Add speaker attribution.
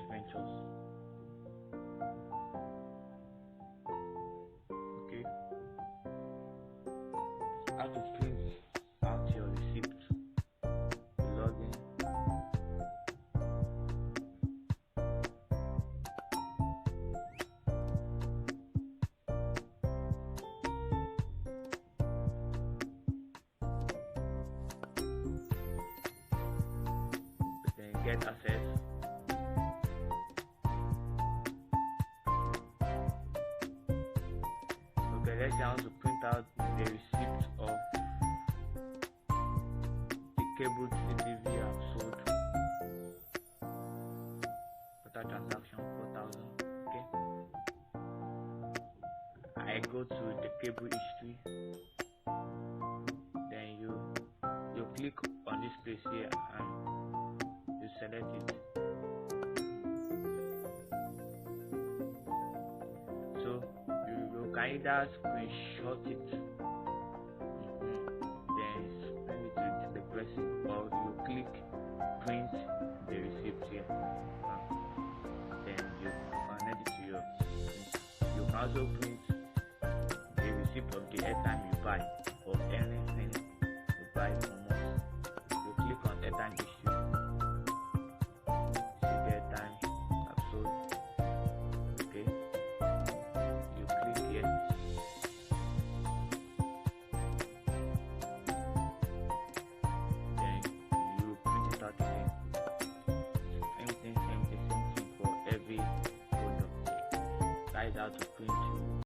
Speaker 1: Ventures. Okay, how to print out your receipt. Log in. Then get access. Okay, let's say I want to print out the receipt of the cable TV I've sold. Total transaction 4,000. Okay, I go to the cable history. Then you click on this place here and you select it. So you can either screenshot it, then send it to the person, or you click print the receipt here. Then you connect it to your. You can also print the receipt of the airtime you buy or anything you buy from us. You click on airtime history. See the airtime I've sold. Okay. You click here. Then you print it out again. Same thing for every product. That is how to print